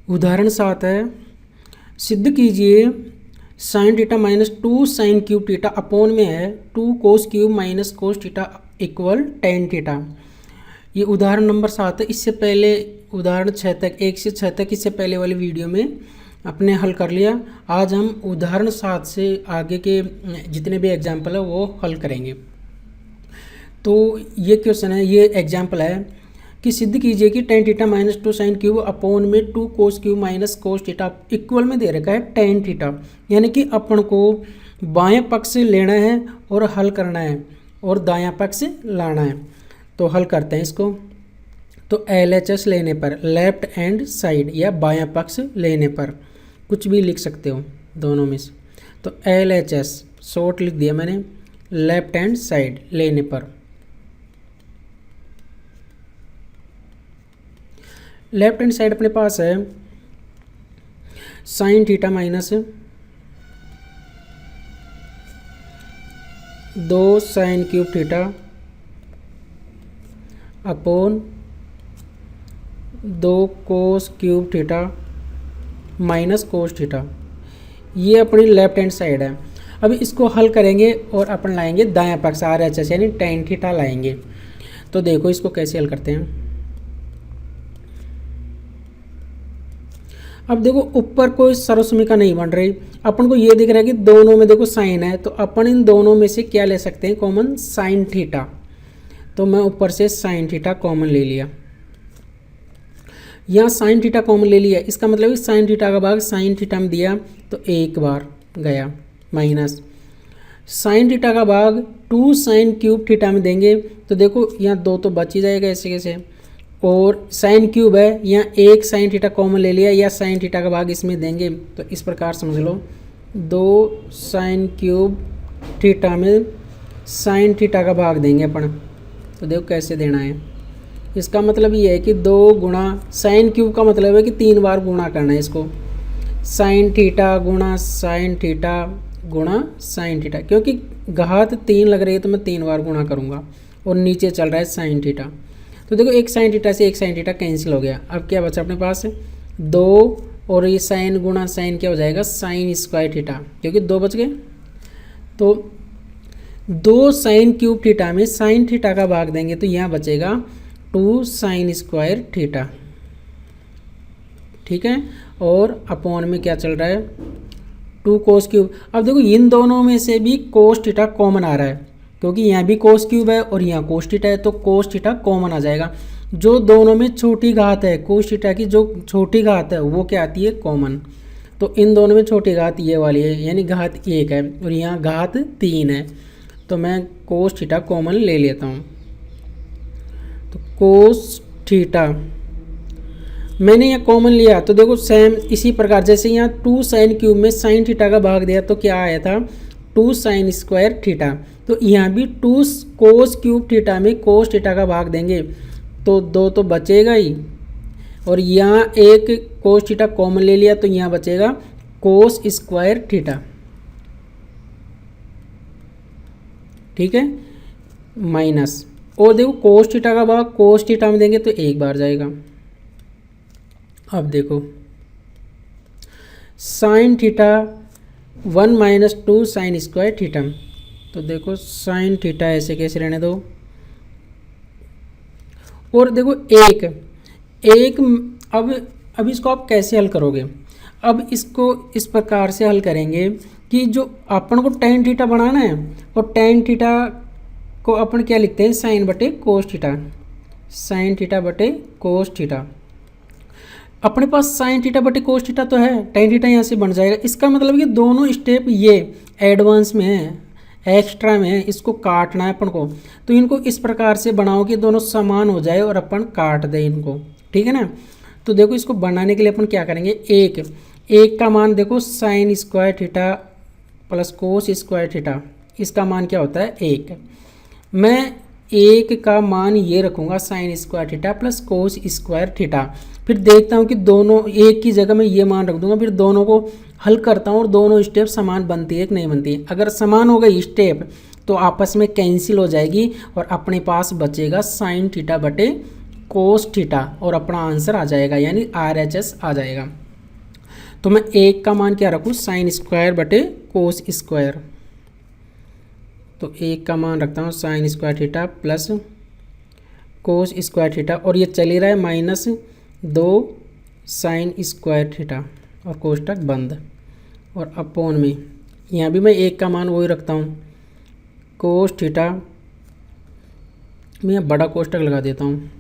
उदाहरण 7 है, सिद्ध कीजिए sine theta minus 2 sine cube theta upon में है 2 cos cube minus cos theta equal tan theta. ये उदाहरण नंबर 7 है। इससे पहले उदाहरण 6 तक 1 से 6 तक इससे पहले वाली वीडियो में अपने हल कर लिया। आज हम उदाहरण 7 से आगे के जितने भी एग्जाम्पल है वो हल करेंगे। तो ये क्वेश्चन है, ये एग्जाम्पल है कि सिद्ध कीजिए कि tan theta minus 2 sine cube upon में 2 cos cube minus cos theta equal में दे रखा है टेन थीटा। यानी कि अपन को बाएं पक्ष लेना है और हल करना है और दायां पक्ष लाना है। तो हल करते हैं इसको। तो LHS लेने पर, लेफ्ट हैंड साइड या बायां पक्ष लेने पर, कुछ भी लिख सकते हो दोनों में से। तो LHS शॉर्ट लिख दिया मैंने, लेफ्ट हैंड साइड लेने पर। लेफ्ट हैंड साइड अपने पास है sine theta minus 2 sine cube theta upon 2 cos cube theta minus cos theta. ये अपनी लेफ्ट हैंड साइड है। अब इसको हल करेंगे और अपन लाएंगे दायां पक्ष RHS यानी टेन थीटा लाएंगे। तो देखो इसको कैसे हल करते हैं। अब देखो ऊपर कोई सर्वसमीका नहीं बन रही, अपन को ये दिख रहा है कि दोनों में देखो साइन है, तो अपन इन दोनों में से क्या ले सकते हैं, कॉमन साइन थीटा। तो मैं ऊपर से साइन थीटा कॉमन ले लिया, यहाँ साइन थीटा कॉमन ले लिया। इसका मतलब है साइन थीटा का भाग साइन थीटा में दिया तो एक बार गया, माइनस साइन थीटा का भाग 2 साइन क्यूब थीटा में देंगे तो देखो यहाँ 2 तो बच ही जाएगा ऐसे कैसे, और साइन क्यूब है यहाँ एक साइन थीटा कॉमन ले लिया या साइन थीटा का भाग इसमें देंगे। तो इस प्रकार समझ लो 2 साइन क्यूब थीटा में साइन थीटा का भाग देंगे अपन। तो देखो कैसे देना है। इसका मतलब ये है कि 2 गुणा साइन क्यूब का मतलब है कि 3 बार गुणा करना है इसको, साइन थीटा गुणा साइन थीटा गुणा साइन थीटा, क्योंकि घात 3 लग रही है तो मैं 3 बार गुणा करूँगा और नीचे चल रहा है साइन थीटा। तो देखो एक साइन थीटा से एक साइन थीटा कैंसिल हो गया। अब क्या बचा अपने पास 2 और ये साइन गुणा साइन क्या हो जाएगा, साइन स्क्वायर थीटा, क्योंकि 2 बच गए। तो 2 साइन क्यूब थीटा में साइन थीटा का भाग देंगे तो यहाँ बचेगा 2 साइन स्क्वायर थीटा, ठीक है। और अपॉन में क्या चल रहा है 2 कोस क्यूब। अब देखो इन दोनों में से भी कोस थीटा कॉमन आ रहा है, क्योंकि यहाँ भी कोस क्यूब है और यहाँ कोस थीटा है, तो कोस थीटा कॉमन आ जाएगा। जो दोनों में छोटी घात है, कोस थीटा की जो छोटी घात है वो क्या आती है, कॉमन। तो इन दोनों में छोटी घात ये वाली है, यानी घात 1 है और यहाँ घात 3 है। तो मैं कोस थीटा कॉमन ले लेता हूँ। तो कोस थीटा मैंने यहाँ कॉमन लिया तो देखो सेम इसी प्रकार जैसे यहाँ 2 साइन क्यूब में साइन थीटा का भाग दिया तो क्या आया था 2 साइन स्क्वायर थीटा। तो यहाँ भी 2 कोस क्यूब थीटा में कोस थीटा का भाग देंगे तो 2 तो बचेगा ही, और यहाँ एक कोस थीटा कॉमन ले लिया तो यहाँ बचेगा कोस स्क्वायर थीटा, ठीक है, माइनस। और देखो कोस थीटा का भाग कोस थीटा में देंगे तो एक बार जाएगा। अब देखो sine theta 1 minus 2 sign square theta. तो देखो साइन थीटा ऐसे कैसे रहने दो, और देखो एक अब इसको आप कैसे हल करोगे। अब इसको इस प्रकार से हल करेंगे कि जो अपन को टेन थीटा बनाना है और टेन थीटा को अपन क्या लिखते हैं, साइन बटे कोस थीटा, साइन थीटा बटे कोस थीटा। अपने पास साइन थीटा बटे कोस थीटा तो है, टेन थीटा यहाँ से बन जाएगा। इसका मतलब कि दोनों स्टेप ये एडवांस में है, एक्स्ट्रा में है, इसको काटना है अपन को। तो इनको इस प्रकार से बनाओ कि दोनों समान हो जाए और अपन काट दें इनको, ठीक है ना। तो देखो इसको बनाने के लिए अपन क्या करेंगे, एक का मान देखो sign square theta plus cos square theta, इसका मान क्या होता है 1। मैं 1 का मान ये रखूँगा sign square theta plus cos square theta. फिर देखता हूँ कि दोनों एक की जगह मैं ये मान रख दूँगा, फिर दोनों को हल करता हूँ और दोनों स्टेप समान बनती है कि नहीं बनती है। अगर समान हो गई स्टेप तो आपस में कैंसिल हो जाएगी और अपने पास बचेगा साइन थीटा बटे कोस थीटा और अपना आंसर आ जाएगा, यानी RHS आ जाएगा। तो मैं एक का मान क्या रखूँ, साइन स्क्वायर बटे कोस स्क्वायर। तो एक का मान रखता हूँ sign square theta plus cos square theta, और ये चल ही रहा है -2 साइन स्क्वायर थीटा और कोष्टक बंद। और अपोन में यहाँ भी मैं एक का मान वही रखता हूँ, कोस थीटा मैं बड़ा कोष्टक लगा देता हूँ,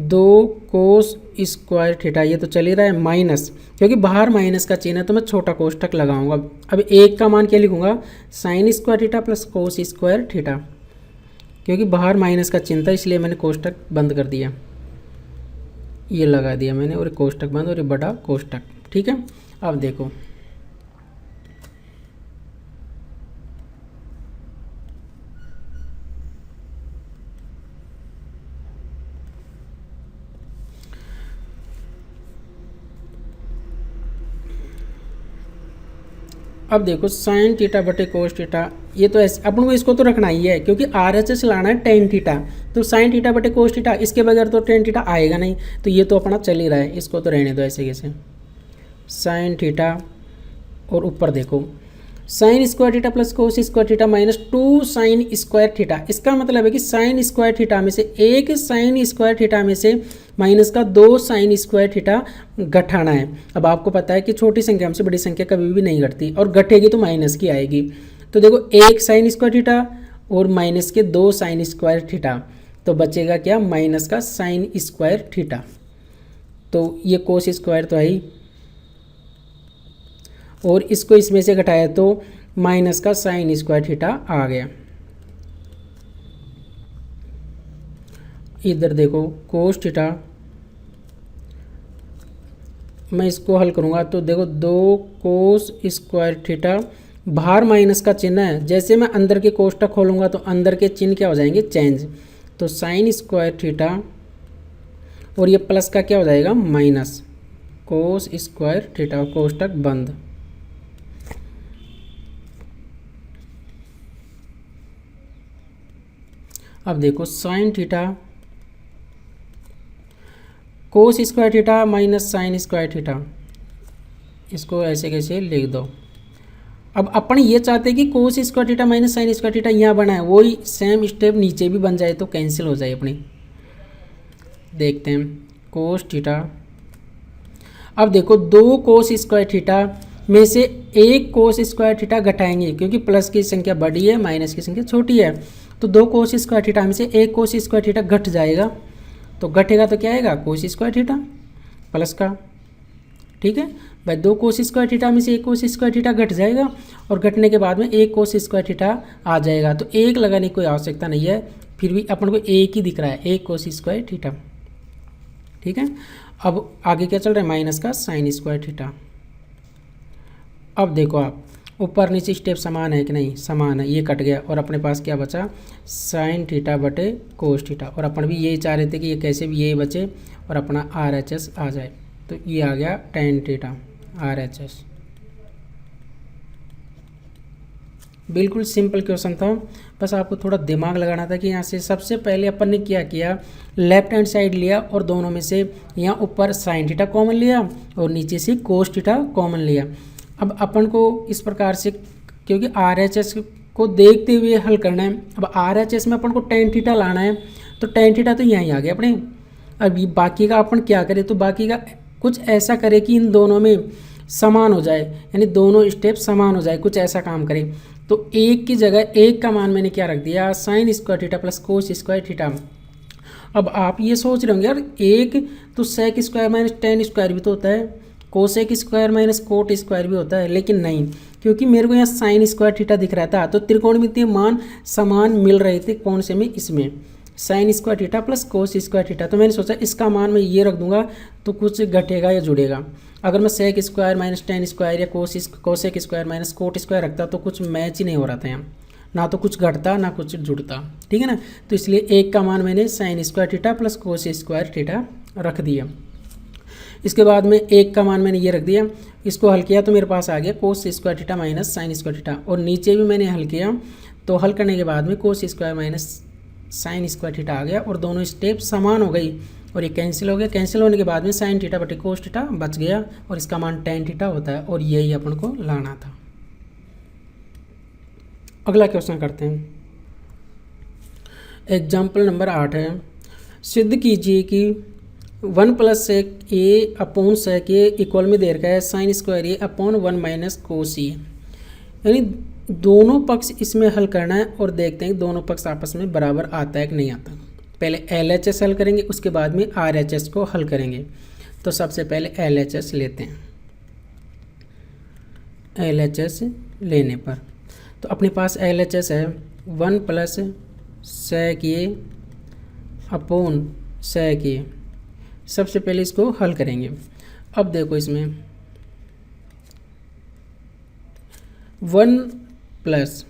2 कोस स्क्वायर थीटा, ये तो चल ही रहा है माइनस, क्योंकि बाहर माइनस का चिन्ह है तो मैं छोटा कोष्टक लगाऊंगा। अब एक का मान क्या लिखूंगा, sign square theta plus cos square theta, क्योंकि बाहर माइनस का चिन्ह था इसलिए मैंने कोष्टक बंद कर दिया, ये लगा दिया मैंने, और कोष्टक बंद और ये बड़ा कोष्टक। ठीक है, अब देखो अब देखो साइन थीटा बटे कोस थीटा, ये तो ऐसे अपन को इसको तो रखना ही है क्योंकि RHS लाना है टेन थीटा, तो साइन थीटा बटे कोस थीटा, इसके बगैर तो टेन थीटा आएगा नहीं, तो ये तो अपना चल ही रहा है, इसको तो रहने दो ऐसे कैसे, साइन थीटा और ऊपर देखो sign square theta plus cos square theta -2 sign square theta. इसका मतलब है कि साइन स्क्वायर थीटा में से एक साइन स्क्वायर थीटा में से -2 साइन स्क्वायर थीटा घटाना है। अब आपको पता है कि छोटी संख्या हमसे बड़ी संख्या कभी भी नहीं घटती, और घटेगी तो माइनस की आएगी। तो देखो एक साइन स्क्वायर थीटा और -2 साइन स्क्वायर थीटा, तो बचेगा क्या, माइनस का साइन स्क्वायर थीटा। तो ये कोस स्क्वायर तो है ही, और इसको इसमें से घटाया तो माइनस का साइन स्क्वायर थीटा आ गया। इधर देखो कोस थीटा, मैं इसको हल करूँगा तो देखो 2 कोस स्क्वायर थीटा, बाहर माइनस का चिन्ह है, जैसे मैं अंदर के कोष्टक खोलूँगा तो अंदर के चिन्ह क्या हो जाएंगे, चेंज, तो साइन स्क्वायर थीटा और ये प्लस का क्या हो जाएगा, माइनस कोस स्क्वायर थीटा और कोष्टक बंद। अब देखो sine theta cos square theta minus sine square theta, इसको ऐसे कैसे लिख दो। अब अपन ये चाहते हैं कि कोस square theta minus sine square theta यहाँ बना है, वही सेम स्टेप नीचे भी बन जाए तो कैंसिल हो जाए अपनी। देखते हैं कोस थीटा, अब देखो 2 कोस स्क्वायर थीटा में से एक कोस स्क्वायर थीटा घटाएंगे, क्योंकि प्लस की संख्या बड़ी है माइनस की संख्या छोटी है, तो 2 कोस स्क्वायर थीटा में से एक कोस स्क्वायर थीटा घट जाएगा, तो घटेगा तो क्या आएगा, कोस स्क्वायर थीटा प्लस का। ठीक है भाई, 2 कोस स्क्वायर थीटा में से एक कोस स्क्वायर थीटा घट जाएगा, और घटने के बाद में एक कोस स्क्वायर थीटा आ जाएगा, तो एक लगाने की कोई आवश्यकता नहीं है, फिर भी अपन को एक ही दिख रहा है, एक कोस स्क्वायर थीटा। ठीक है, अब आगे क्या चल रहा है, माइनस का साइन स्क्वायर थीटा। अब देखो आप ऊपर नीचे स्टेप समान है कि नहीं, समान है, ये कट गया और अपने पास क्या बचा, साइन थीटा बटे कोस थीटा, और अपन भी यही चाह रहे थे कि ये कैसे भी ये बचे और अपना RHS आ जाए, तो ये आ गया टेन थीटा RHS। बिल्कुल सिंपल क्वेश्चन था, बस आपको थोड़ा दिमाग लगाना था कि यहाँ से सबसे पहले अपन ने क्या किया, लेफ्ट हैंड साइड लिया और दोनों में से यहाँ ऊपर साइन थीटा कॉमन लिया और नीचे से कोस थीटा कॉमन लिया। अब अपन को इस प्रकार से, क्योंकि RHS को देखते हुए हल करना है, अब RHS में अपन को टेन थीटा लाना है, तो टेन थीटा तो यहीं आ गया अपने। अब ये बाकी का अपन क्या करें, तो बाकी का कुछ ऐसा करें कि इन दोनों में समान हो जाए, यानी दोनों स्टेप समान हो जाए, कुछ ऐसा काम करें। तो एक की जगह एक का मान मैंने क्या रख दिया, sine square theta plus cos square theta. अब आप ये सोच रहे होंगे यार, एक तो sec square minus tan square भी तो होता है, cosec square minus cot square भी होता है, लेकिन नहीं, क्योंकि मेरे को यहाँ साइन स्क्वायर थीटा दिख रहा था, तो त्रिकोणमितीय मान समान मिल रहे थे, कौन से में, इसमें sign square theta plus cos square theta. तो मैंने सोचा इसका मान मैं ये रख दूंगा तो कुछ घटेगा या जुड़ेगा। अगर मैं sec square minus tan square या cosec square minus cot square रखता तो कुछ मैच ही नहीं हो रहा था यहाँ, ना तो कुछ घटता ना कुछ जुड़ता। ठीक है ना, तो इसलिए एक का मान मैंने sign square theta plus cos square theta रख दिया। इसके बाद में एक का मान मैंने ये रख दिया, इसको हल किया तो मेरे पास आ गया कोस square theta minus sine square theta, और नीचे भी मैंने हल किया, तो हल करने के बाद में cos square minus sine square theta आ गया और दोनों स्टेप समान हो गई और ये कैंसिल हो गया। कैंसिल होने के बाद में साइन थीटा बटे कोस थीटा बच गया और इसका मान टेन थीटा होता है और यही अपन को लाना था। अगला क्वेश्चन करते हैं। एग्जाम्पल नंबर 8 है, सिद्ध कीजिए कि 1 प्लस सेक ए अपॉन सेक ए इक्वल में दे रखा है साइन स्क्वायर ए अपॉन 1 माइनस कोस ए। यानी दोनों पक्ष इसमें हल करना है और देखते हैं कि दोनों पक्ष आपस में बराबर आता है कि नहीं आता। पहले LHS हल करेंगे, उसके बाद में RHS को हल करेंगे। तो सबसे पहले LHS लेते हैं। LHS लेने पर तो अपने पास LHS है 1 प्लस सेक ए अपॉन सेक ए। सबसे पहले इसको हल करेंगे। अब देखो इसमें 1 प्लस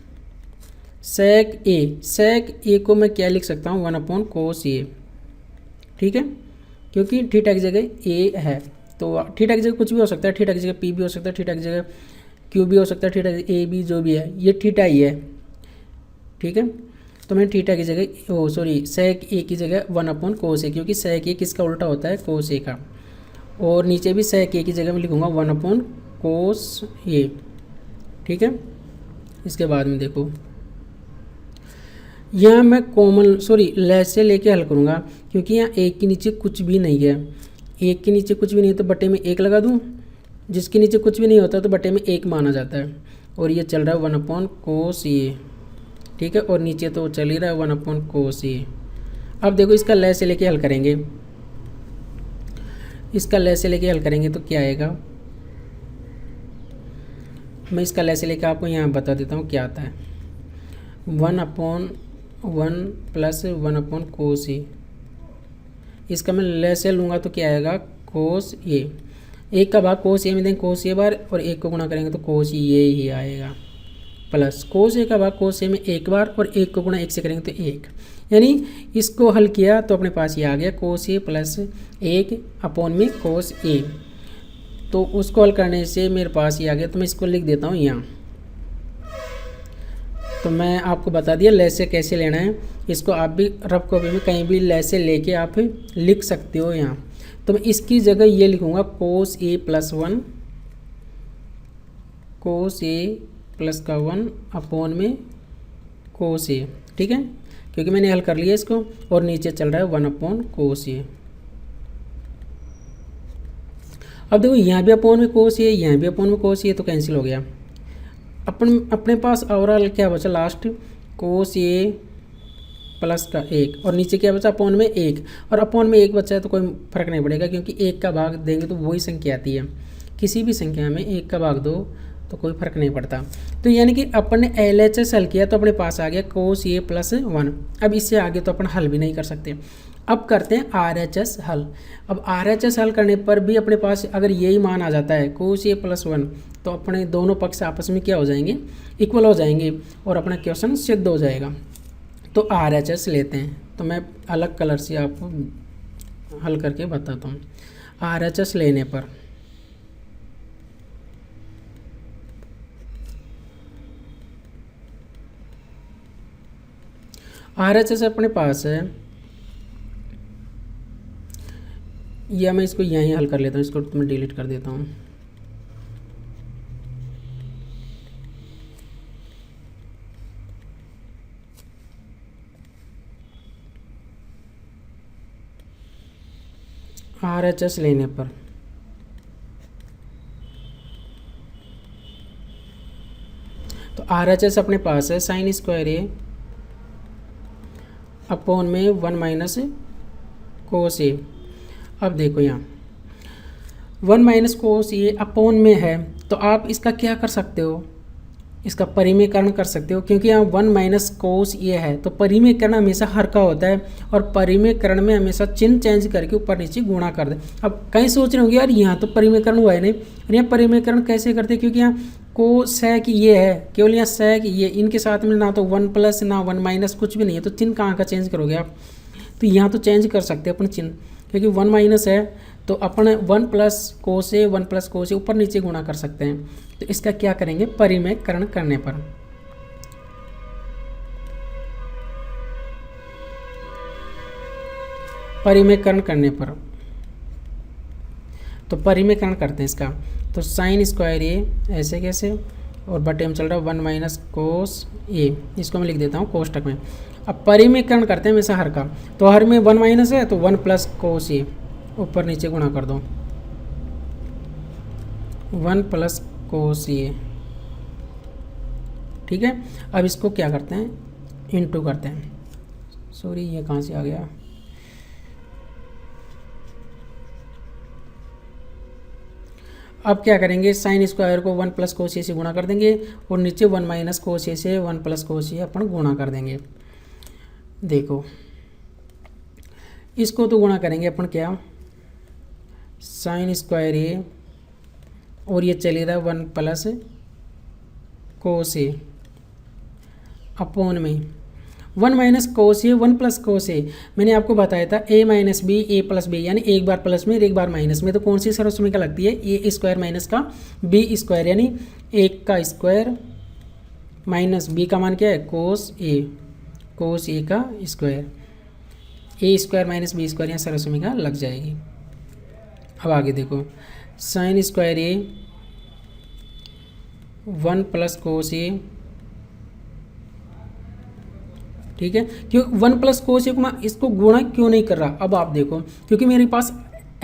सेक ए को मैं क्या लिख सकता हूँ 1 अपॉन कोस ए। ठीक है, क्योंकि थीटा की जगह ए है तो थीटा की जगह कुछ भी हो सकता है, थीटा की जगह पी भी हो सकता है, थीटा की जगह क्यू भी हो सकता है, थीटा की जगह ए बी जो भी है ये थीटा ही है। ठीक है, तो मैं थीटा की जगह सेक ए की जगह 1 अपॉन कोस ए, क्योंकि सेक ए किसका उल्टा होता है कोस ए का। और नीचे भी सेक ए की जगह मैं लिखूँगा 1 अपॉन कोस ए। ठीक है, इसके बाद में देखो यहाँ मैं लेस से लेके हल करूँगा, क्योंकि यहाँ एक के नीचे कुछ भी नहीं है। एक के नीचे कुछ भी नहीं है तो बटे में एक लगा दूँ, जिसके नीचे कुछ भी नहीं होता तो बटे में एक माना जाता है। और ये चल रहा है 1 अपॉन कोस ए। ठीक है, और नीचे तो चल ही रहा है 1 अपॉन कोस ए। अब देखो इसका लेस से लेके हल करेंगे, इसका लेस से लेके हल करेंगे तो क्या आएगा। मैं इसका लेस से लेके आपको यहाँ बता देता हूँ क्या आता है। 1 अपॉन 1 प्लस 1 अपॉन कोस ए। इसका मैं लेस से लूँगा तो क्या आएगा कोस ए। एक का भाग कोस ए में देंगे कोस ए बार और एक को गुणा करेंगे तो कोस ए ही आएगा। प्लस कोस ए का भाग कोस ए में एक बार और एक को गुणा एक से करेंगे तो एक। यानी इसको हल किया तो अपने पास ये आ गया कोस ए प्लस 1 अपॉन में कोस ए। तो उसको हल करने से मेरे पास ये आ गया, तो मैं इसको लिख देता हूँ यहाँ। तो मैं आपको बता दिया लेस से कैसे लेना है। इसको आप भी रफ कॉपी में कहीं भी लेस से लेके आप लिख सकते हो यहाँ। तो मैं इसकी जगह ये लिखूँगा कोस ए प्लस 1, कोस ए प्लस का 1 अपॉन में कोस ए। ठीक है, क्योंकि मैंने हल कर लिया इसको और नीचे चल रहा है 1 अपॉन कोस ए। अब देखो यहाँ भी अपॉन में कोस ए, यहाँ भी अपॉन में कोस ए, तो कैंसिल हो गया। अपने पास ओवरऑल क्या बचा लास्ट कोस ए प्लस का 1 और नीचे क्या बचा अपॉन में 1। और अपॉन में 1 बचा है तो कोई फर्क नहीं पड़ेगा, क्योंकि 1 का भाग देंगे तो वही संख्या आती है। किसी भी संख्या में 1 का भाग दो तो कोई फर्क नहीं पड़ता। तो यानी कि अपन ने LHS हल किया तो अपने पास आ गया कोस ए प्लस 1। अब इससे आगे तो अपन हल भी नहीं कर सकते। अब करते हैं RHS हल। अब RHS हल करने पर भी अपने पास अगर यही मान आ जाता है कोस ए प्लस 1, तो अपने दोनों पक्ष आपस में क्या हो जाएंगे इक्वल हो जाएंगे और अपना क्वेश्चन सिद्ध हो जाएगा। तो RHS लेते हैं। तो मैं अलग कलर से आपको हल करके बताता हूँ। RHS लेने पर RHS अपने पास है, या मैं इसको यहीं हल कर लेता हूँ, इसको तो मैं डिलीट कर देता हूँ। RHS लेने पर तो RHS अपने पास है साइन स्क्वायर ए अपॉन में 1 माइनस कोस ए। अब देखो यहाँ 1 माइनस कोस ए अपॉन में है तो आप इसका क्या कर सकते हो, इसका परिमेयकरण कर सकते हो, क्योंकि यहाँ 1 माइनस कोस ए है तो परिमेयकरण हमेशा हर का होता है और परिमेयकरण में हमेशा चिन्ह चेंज करके ऊपर नीचे गुणा कर दे। अब कहीं सोच रहे होंगे यार यहाँ तो परिमेयकरण हुआ है नहीं, और यहाँ परिमेयकरण कैसे करते हैं, क्योंकि यहाँ को सेक ये है, केवल यहाँ सेक ये, इनके साथ में ना तो 1 प्लस ना 1 माइनस कुछ भी नहीं है, तो चिन्ह कहाँ का चेंज करोगे आप। तो यहाँ तो चेंज कर सकते हैं अपन चिन्ह, क्योंकि 1 माइनस है तो अपन 1 प्लस कोस ए ऊपर नीचे गुणा कर सकते हैं। तो इसका क्या करेंगे परिमेयकरण करने पर परिमेयकरण करने पर, तो परिमेयकरण करते हैं इसका, तो साइन स्क्वायर ए ऐसे कैसे, और बटे में चल रहा है 1 माइनस कोस ए, इसको मैं लिख देता हूँ कोष्टक में। अब परिमेयकरण करते हैं हमेशा हर का, तो हर में 1 माइनस है तो 1 प्लस कोस ए, ऊपर नीचे गुणा कर दो, 1 प्लस कोस ए, ठीक है। अब इसको क्या करते हैं, इनटू करते हैं, सॉरी ये कहाँ से आ गया, अब क्या करेंगे, साइन स्क्वायर को 1 प्लस कोस ए से गुणा कर देंगे और नीचे 1 माइनस कोस ए से 1 प्लस कोस ए अपन गुणा कर देंगे। देखो इसको तो गुणा करेंगे अपन क्या, साइन स्क्वायर ए और ये चले रहा 1 प्लस कोस ए अपॉन में 1 माइनस कोस ए 1 प्लस कोस ए, मैंने आपको बताया था ए माइनस बी ए प्लस बी, यानी एक बार प्लस में एक बार माइनस में, तो कौन सी सर्वसमीका लगती है, ए स्क्वायर माइनस का बी स्क्वायर, यानी 1 का स्क्वायर माइनस बी का मान क्या है कोस ए का square, a square minus b square, यहाँ सर्वसमीका लग जाएगी। अब आगे देखो, साइन स्क्वायर ए 1 प्लस कोस ए, ठीक है, क्यों 1 प्लस कोस ए को मैं इसको गुणा क्यों नहीं कर रहा, अब आप देखो, क्योंकि मेरे पास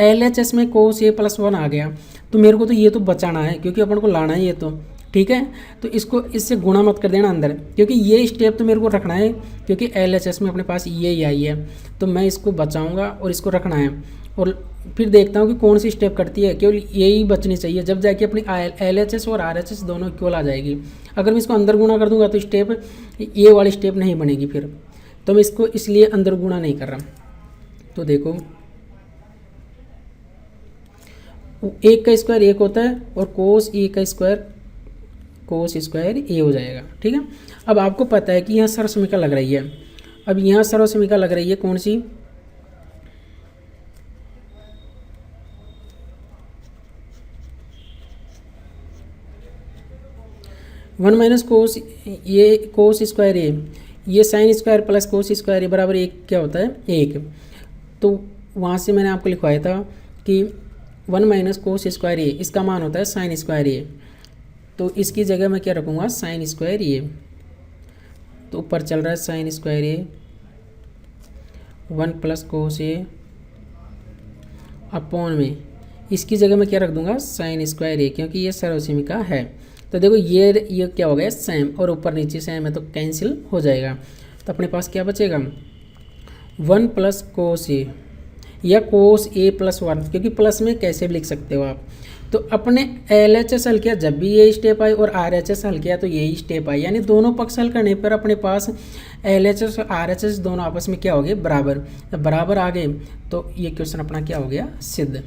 LHS में कोस ए प्लस 1 आ गया, तो मेरे को तो ये तो बचाना है, क्योंकि अपन को लाना है ये तो, ठीक है, तो इसको इससे गुणा मत कर देना अंदर, क्योंकि ये स्टेप तो मेरे को रखना है, क्योंकि LHS में अपने पास ये ही आई है, तो मैं इसको बचाऊंगा और इसको रखना है, और फिर देखता हूँ कि कौन सी स्टेप करती है, केवल यही बचनी चाहिए, जब जाके अपनी LHS और RHS दोनों इक्वल आ जाएगी। अगर मैं इसको अंदर गुणा कर दूंगा तो स्टेप ये वाली स्टेप नहीं बनेगी फिर, तो मैं इसको इसलिए अंदर गुणा नहीं कर रहा। तो देखो 1 का स्क्वायर 1 होता है और कोस ए का स्क्वायर कोस स्क्वायर ए हो जाएगा, ठीक है। अब आपको पता है कि यहाँ सर्वसमीका लग रही है, अब यहाँ सर्वसमीका लग रही है कौन सी, वन माइनस कोस ये कोस स्क्वायर ए, ये sine square plus cos square A बराबर 1 क्या होता है 1, तो वहाँ से मैंने आपको लिखवाया था कि 1 माइनस कोस स्क्वायर ए इसका मान होता है साइन स्क्वायर ए, तो इसकी जगह मैं क्या रखूँगा साइन स्क्वायर ए, तो ऊपर चल रहा है साइन स्क्वायर ए 1 प्लस कोस ए अपॉन में, इसकी जगह मैं क्या रख दूंगा साइन स्क्वायर ए, क्योंकि ये सर्वसमीका है। तो देखो ये क्या हो गया सेम, और ऊपर नीचे सेम है तो कैंसिल हो जाएगा, तो अपने पास क्या बचेगा 1 प्लस कोस ए या कोस ए प्लस 1, क्योंकि प्लस में कैसे भी लिख सकते हो आप। तो अपने LHS हल किया जब भी ये स्टेप आई और RHS हल किया तो यही स्टेप आई, यानी दोनों पक्ष हल करने पर अपने पास LHS और RHS दोनों आपस में क्या हो गए बराबर, जब बराबर आ गए तो ये क्वेश्चन अपना क्या हो गया सिद्ध।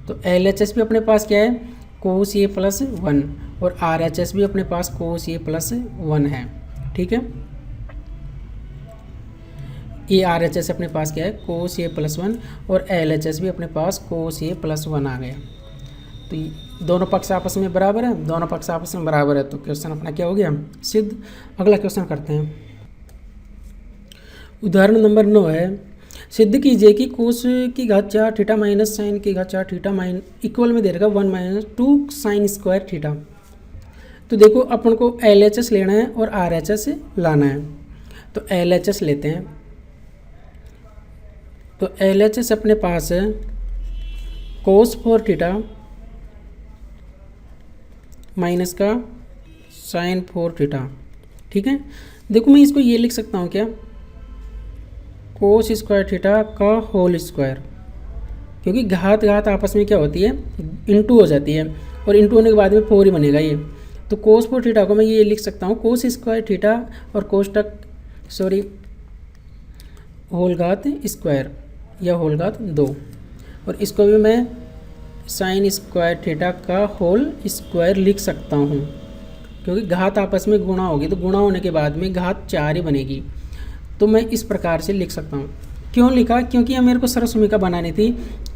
तो LHS भी अपने पास क्या है कोस ए प्लस 1 और RHS भी अपने पास कोस ए प्लस 1 है, ठीक है। ये RHS अपने पास क्या है कोस ए प्लस 1 और LHS भी अपने पास कोस ए प्लस 1 आ गया, तो दोनों पक्ष आपस में बराबर है, दोनों पक्ष आपस में बराबर है, तो क्वेश्चन अपना क्या हो गया सिद्ध। अगला क्वेश्चन करते हैं, उदाहरण नंबर 9 है, सिद्ध कीजिए कि कोस की घात 4 थीटा माइनस साइन की घात 4 थीटा इक्वल में दे रखा 1 माइनस 2 साइन स्क्वायर थीटा। तो देखो अपन को LHS लेना है और RHS लाना है, तो LHS लेते हैं, तो LHS अपने पास है कोस 4 थीटा माइनस का साइन 4 थीटा, ठीक है। देखो मैं इसको ये लिख सकता हूँ क्या कोस स्क्वायर थीटा का होल स्क्वायर, क्योंकि घात घात आपस में क्या होती है इंटू हो जाती है, और इंटू होने के बाद में 4 ही बनेगा ये, तो कोस 4 थीटा को मैं ये लिख सकता हूँ कोस स्क्वायर थीटा और होल घात स्क्वायर या होल घात 2, और इसको भी मैं साइन स्क्वायर थीटा का होल स्क्वायर लिख सकता हूँ, क्योंकि घात आपस में गुणा होगी, तो गुणा होने के बाद में घात 4 ही बनेगी, तो मैं इस प्रकार से लिख सकता हूँ। क्यों लिखा, क्योंकि यहाँ मेरे को सर्वसमीका बनानी थी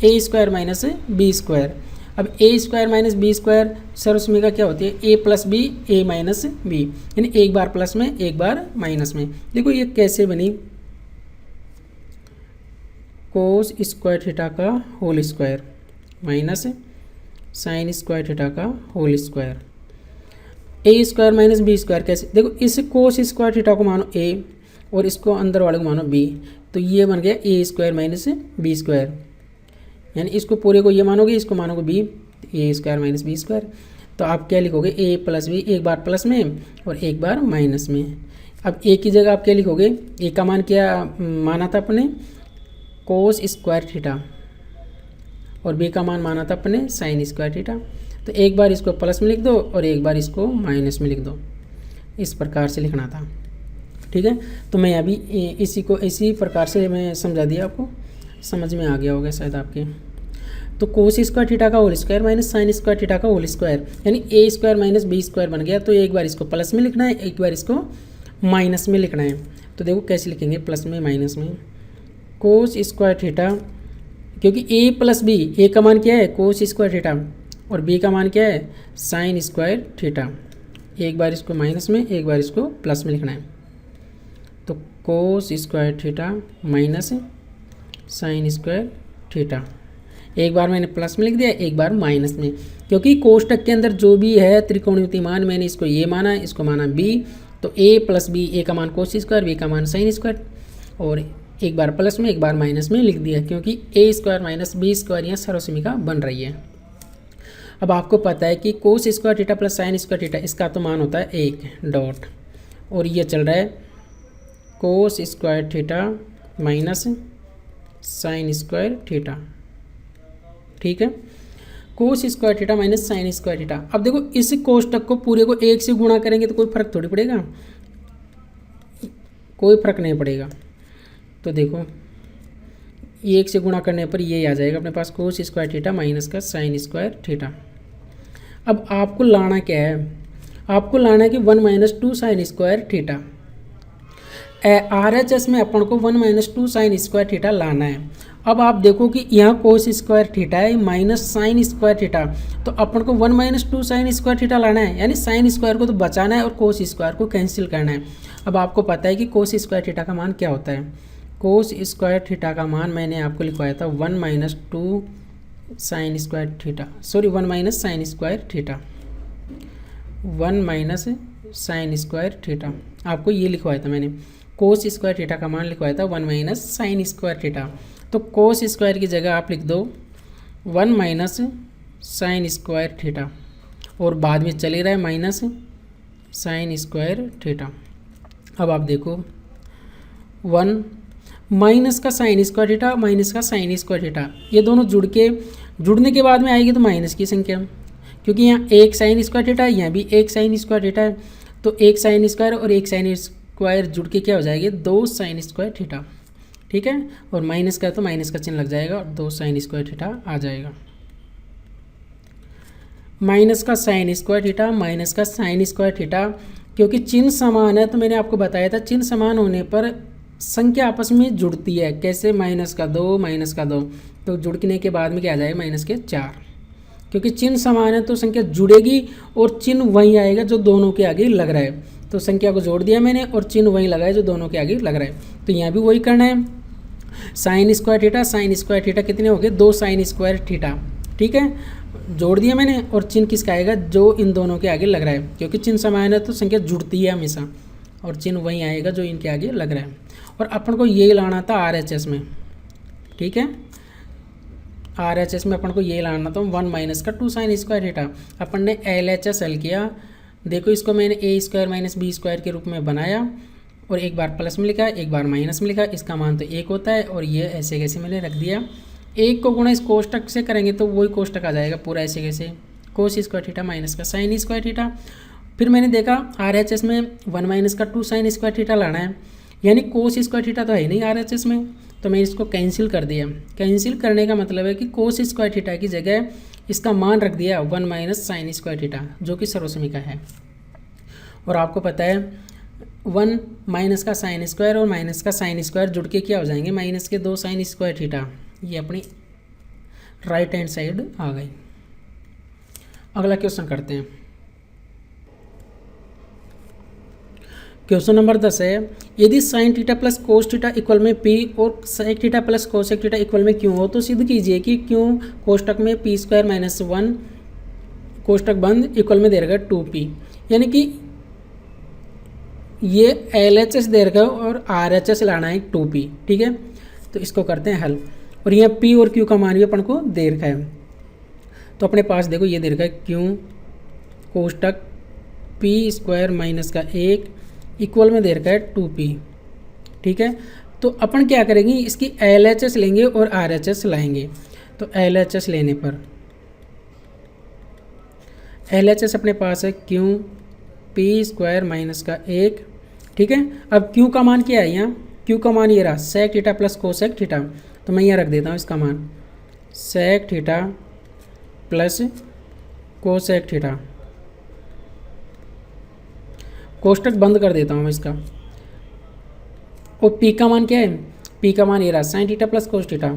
ए स्क्वायर माइनस बी स्क्वायर। अब ए स्क्वायर माइनस बी स्क्वायर सर्वसमीका क्या होती है ए प्लस बी ए माइनस बी, यानी एक बार प्लस में एक बार माइनस में। देखो ये कैसे बनी, कोस स्क्वायर थीटा का whole square minus sine square theta का whole square. A square minus b square कैसे, देखो इस कोस स्क्वायर थीटा को मानो ए और इसको अंदर वाले को मानो बी, तो ये बन गया ए स्क्वायर माइनस बी स्क्वायर, यानी इसको पूरे को ये मानोगे, इसको मानोगे बी, ए स्क्वायर माइनस बी स्क्वायर। तो आप क्या लिखोगे, ए प्लस बी, एक बार प्लस में और एक बार माइनस में। अब ए की जगह आप क्या लिखोगे, ए का मान क्या माना था अपने, कोस स्क्वायर थीटा, और बी का मान माना था अपने साइन स्क्वायर थीटा। तो एक बार इसको प्लस में लिख दो और एक बार इसको माइनस में लिख दो, इस प्रकार से लिखना था। ठीक है, तो मैं अभी इसी को इसी प्रकार से मैं समझा दिया, आपको समझ में आ गया होगा शायद आपके। तो कोस स्क्वायर थीटा का whole square minus sine square theta का होल स्क्वायर, यानी a square minus b square बन गया। तो एक बार इसको प्लस में लिखना है, एक बार इसको माइनस में लिखना है। तो देखो कैसे लिखेंगे, प्लस में माइनस में, कोस स्क्वायर थीटा, क्योंकि ए प्लस बी, ए का मान क्या है कोस स्क्वायर थीटा और बी का मान क्या है साइन स्क्वायर थीटा। एक बार इसको माइनस में, एक बार इसको प्लस में लिखना है। तो cos square theta minus sine square theta, एक बार मैंने प्लस में लिख दिया, एक बार माइनस में, क्योंकि कोष्टक के अंदर जो भी है त्रिकोणमितीय मान, मैंने इसको ये माना, इसको माना बी, तो ए प्लस बी, ए का मान कोस स्क्वायर, बी का मान साइन स्क्वायर, और एक बार प्लस में एक बार माइनस में लिख दिया, क्योंकि ए स्क्वायर माइनस बी स्क्वायर यहाँ सर्वसमीका बन रही है। अब आपको पता है कि कोस square theta plus sign square theta, इसका तो मान होता है एक डॉट, और ये चल रहा है कोस square theta minus sine square theta. ठीक है, कोस square theta minus sine square theta. अब देखो इस कोष्टक को पूरे को एक से गुणा करेंगे तो कोई फर्क थोड़ी पड़ेगा, कोई फर्क नहीं पड़ेगा। तो देखो एक से गुणा करने पर ये आ जाएगा अपने पास कोस स्क्वायर थीटा माइनस का साइन स्क्वायर थीटा। अब आपको लाना क्या है, आपको लाना है कि 1 minus 2 sign square theta. RHS में अपन को 1 माइनस 2 साइन स्क्वायर थीटा लाना है। अब आप देखो कि यहाँ कोस स्क्वायर थीटा है माइनस साइन स्क्वायर थीटा, तो अपन को 1 माइनस 2 साइन स्क्वायर थीटा लाना है, यानी साइन स्क्वायर को तो बचाना है और कोस स्क्वायर को कैंसिल करना है। अब आपको पता है कि कोस स्क्वायर थीटा का मान क्या होता है, कोस स्क्वायर थीटा का मान मैंने आपको लिखवाया था 1 minus 2 sign square theta, sorry 1 minus sine square theta, 1 minus sine square theta, आपको ये लिखवाया था मैंने। कोस स्क्वायर थीटा का मान लिखवाया था 1 माइनस साइन स्क्वायर थीटा, तो कोस स्क्वायर की जगह आप लिख दो 1 माइनस साइन स्क्वायर थीटा, और बाद में चले रहा है माइनस साइन स्क्वायर थीटा। अब आप देखो 1 माइनस का साइन स्क्वायर थीटा माइनस का साइन स्क्वायर थीटा, ये दोनों जुड़ने के बाद में आएगी तो माइनस की संख्या, क्योंकि यहाँ एक साइन स्क्वायर थीटा है, यहाँ भी एक साइन स्क्वायर थीटा है, तो एक साइन स्क्वायर और एक साइन स्क्वायर जुड़ के क्या हो जाएगी 2 साइन स्क्वायर थीटा। ठीक है, और माइनस का तो माइनस का चिन्ह लग जाएगा और 2 साइन स्क्वायर थीटा आ जाएगा। माइनस का साइन स्क्वायर थीटा माइनस का साइन स्क्वायर थीटा, क्योंकि चिन्ह समान है तो मैंने आपको बताया था चिन्ह समान होने पर संख्या आपस में जुड़ती है। कैसे, माइनस का 2 तो जुड़ने के बाद में क्या आ जाएगा माइनस के 4, क्योंकि चिन्ह समान है तो संख्या जुड़ेगी और चिन्ह वही आएगा जो दोनों के आगे लग रहा है। तो संख्या को जोड़ दिया मैंने और चिन्ह वही लगाया जो दोनों के आगे लग रहा है, तो यहाँ भी वही करना है। साइन स्क्वायर थीटा कितने हो गए 2 साइन स्क्वायर थीटा। ठीक है, जोड़ दिया मैंने और चिन्ह किसका आएगा जो इन दोनों के आगे लग रहा है, क्योंकि चिन्ह समान है तो संख्या जुड़ती है हमेशा और चिन्ह वही आएगा जो इनके आगे लग रहा है। और अपन को ये लाना था RHS में। ठीक है, RHS में अपन को ये लाना था 1 माइनस का 2 साइन स्क्वायर थीटा। अपन ने LHS हल किया, देखो इसको मैंने ए स्क्वायर माइनस बी स्क्वायर के रूप में बनाया और एक बार प्लस में लिखा एक बार माइनस में लिखा, इसका मान तो 1 होता है और ये ऐसे कैसे मैंने रख दिया। 1 को गुणा इस कोष्टक से करेंगे तो वही कोष्टक आ जाएगा पूरा ऐसे कैसे, कोस स्क्वायर थीटा माइनस का साइन स्क्वायर थीटा। फिर मैंने देखा RHS में 1 माइनस का 2 साइन स्क्वायर थीटा लाना है, यानी कोस स्क्वायर थीटा तो है नहीं RHS में, तो मैं इसको कैंसिल कर दिया। कैंसिल करने का मतलब है कि कोस स्क्वायर थीटा की जगह इसका मान रख दिया 1 माइनस साइन स्क्वायर थीटा, जो कि सर्वसमीका है। और आपको पता है 1 माइनस का साइन स्क्वायर और माइनस का साइन स्क्वायर जुड़ के क्या हो जाएंगे माइनस के 2 साइन स्क्वायर थीटा, ये अपनी राइट हैंड साइड आ गई। अगला क्वेश्चन करते हैं। क्वेश्चन नंबर 10 है, यदि sine theta plus cos theta equal में पी और sec theta plus cosec theta equal में क्यों हो, तो सिद्ध कीजिए कि क्यों कोष्टक में पी स्क्वायर माइनस 1 कोष्टक बंद इक्वल में दे रखा है 2p, यानी कि ये LHS दे रखा है और RHS लाना है 2p। ठीक है, तो इसको करते हैं हल। और यहाँ p और q का मान भी अपन को दे रखा है, तो अपने पास देखो ये दे रखा है क्यों कोष्टक p स्क्वायर माइनस का 1 इक्वल में दे रखा है 2p। ठीक है, तो अपन क्या करेंगे, इसकी LHS लेंगे और RHS लाएंगे। तो LHS लेने पर LHS अपने पास है क्यों p स्क्वायर माइनस का 1। ठीक है, अब q का मान क्या है, यहाँ q का मान ये रहा sec theta plus cosec theta, तो मैं यहाँ रख देता हूँ इसका मान sec theta plus cosec theta, कोष्टक बंद कर देता हूँ मैं इसका। और p का मान क्या है, p का मान ये रहा sign theta plus cos theta,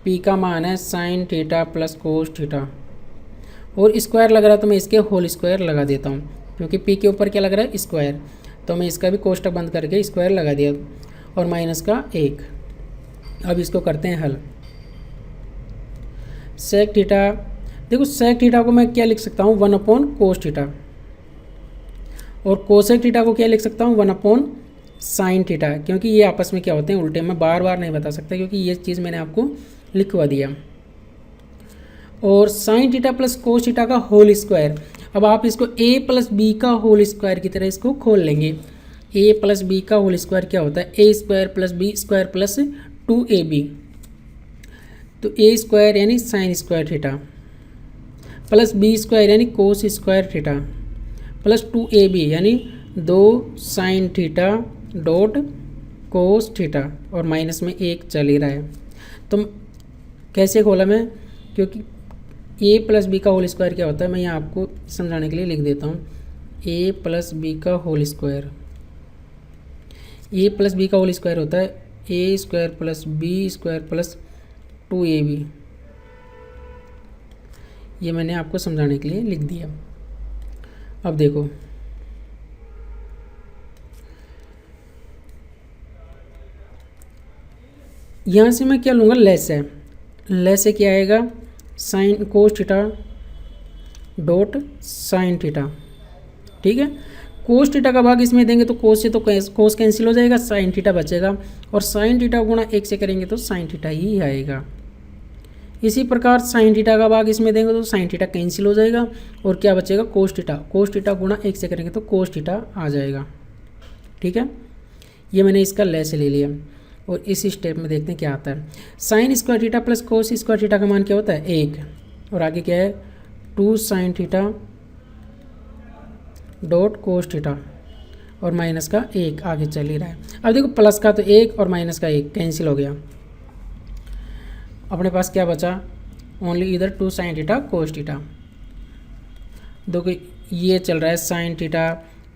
p का मान है sign theta plus cos theta, और स्क्वायर लग रहा है तो मैं इसके होल स्क्वायर लगा देता हूँ, क्योंकि p के ऊपर क्या लग रहा है स्क्वायर, तो मैं इसका भी कोष्टक बंद करके स्क्वायर लगा दिया और माइनस का 1। अब इसको करते हैं हल। सेक थीटा, देखो सेक थीटा को मैं क्या लिख सकता हूँ 1 कोस थीटा, और कोसेक थीटा को क्या लिख सकता हूँ 1 साइन थीटा, क्योंकि ये आपस में क्या होते हैं उल्टे, मैं बार बार नहीं बता सकता क्योंकि ये चीज़ मैंने आपको लिखवा दिया। और sine theta plus cos theta का होल स्क्वायर, अब आप इसको a प्लस बी का होल स्क्वायर की तरह इसको खोल लेंगे। a प्लस बी का होल स्क्वायर क्या होता है, a square plus B square plus 2ab, तो a स्क्वायर यानी sine square theta plus b square यानी cos square theta plus 2ab यानी 2 sine theta dot cos theta, और माइनस में 1 चल ही रहा है। तो कैसे खोला मैं, क्योंकि a प्लस बी का होल स्क्वायर क्या होता है, मैं यहाँ आपको समझाने के लिए लिख देता हूँ a प्लस बी का whole square, a plus B का होल स्क्वायर होता है a square plus B square plus 2ab, ये मैंने आपको समझाने के लिए लिख दिया। अब देखो यहाँ से मैं क्या लूँगा, लेस है, लेस से क्या आएगा sine cos theta dot sine theta. ठीक है, कोस थीटा का भाग इसमें देंगे तो कोस से तो कोस कैंसिल हो जाएगा, साइन थीटा बचेगा, और साइन थीटा गुणा 1 से करेंगे तो साइन थीटा ही आएगा। इसी प्रकार साइन थीटा का भाग इसमें देंगे तो साइन थीटा कैंसिल हो जाएगा, और क्या बचेगा कोस थीटा, कोस थीटा गुणा 1 से करेंगे तो कोस थीटा आ जाएगा। ठीक है, ये मैंने इसका लेस ले लिया, और इस स्टेप में देखते हैं क्या आता है। Sign square theta plus cos square theta का मान क्या होता है 1, और आगे क्या है 2 sine theta dot cos theta, और माइनस का 1 आगे चल ही रहा है। अब देखो प्लस का तो 1 और माइनस का 1 कैंसिल हो गया, अपने पास क्या बचा ओनली इधर 2 साइन थीटा कोस थीटा। देखो ये चल रहा है sign theta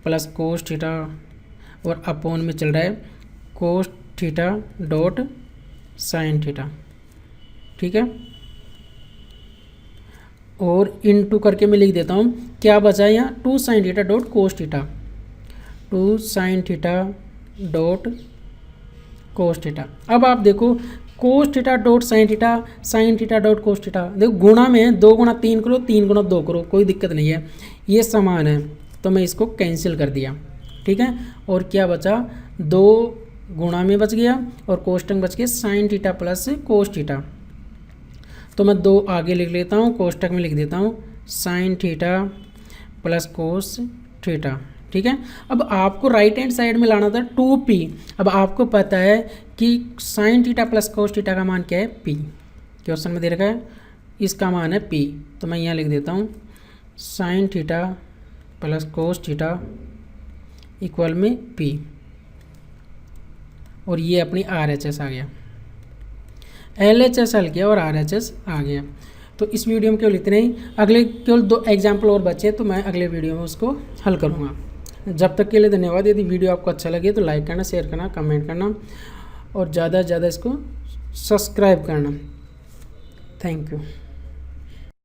plus cos theta, और अपोन में चल रहा है cos theta dot sine theta. ठीक है, और इनटू करके मैं लिख देता हूँ क्या बचा है यहाँ 2 sine theta dot cos theta, 2 sine theta dot cos theta. अब आप देखो cos theta dot sign theta dot cos theta, देखो गुणा में है, 2 गुणा 3 करो, 3 गुणा 2 करो, कोई दिक्कत नहीं है, ये समान है, तो मैं इसको कैंसिल कर दिया। ठीक है, और क्या बचा 2 गुणा में बच गया, और कोष्टक बच गया sign theta plus cos theta, तो मैं 2 आगे लिख लेता हूँ, कोष्टक में लिख देता हूँ sign theta plus cos theta. ठीक है, अब आपको राइट हैंड साइड में लाना था 2p। अब आपको पता है कि sign theta plus cos theta का मान क्या है p, क्वेश्चन में दे रखा है इसका मान है p, तो मैं यहाँ लिख देता हूँ sign theta plus cos theta equal में p, और ये अपनी RHS आ गया, LHS हल किया और RHS आ गया। तो इस वीडियो में केवल इतने ही, अगले केवल 2 एग्जाम्पल और बचे, तो मैं अगले वीडियो में उसको हल करूँगा। जब तक के लिए धन्यवाद। यदि वीडियो आपको अच्छा लगे तो लाइक करना, शेयर करना, कमेंट करना, और ज़्यादा से ज़्यादा इसको सब्सक्राइब करना। Thank you.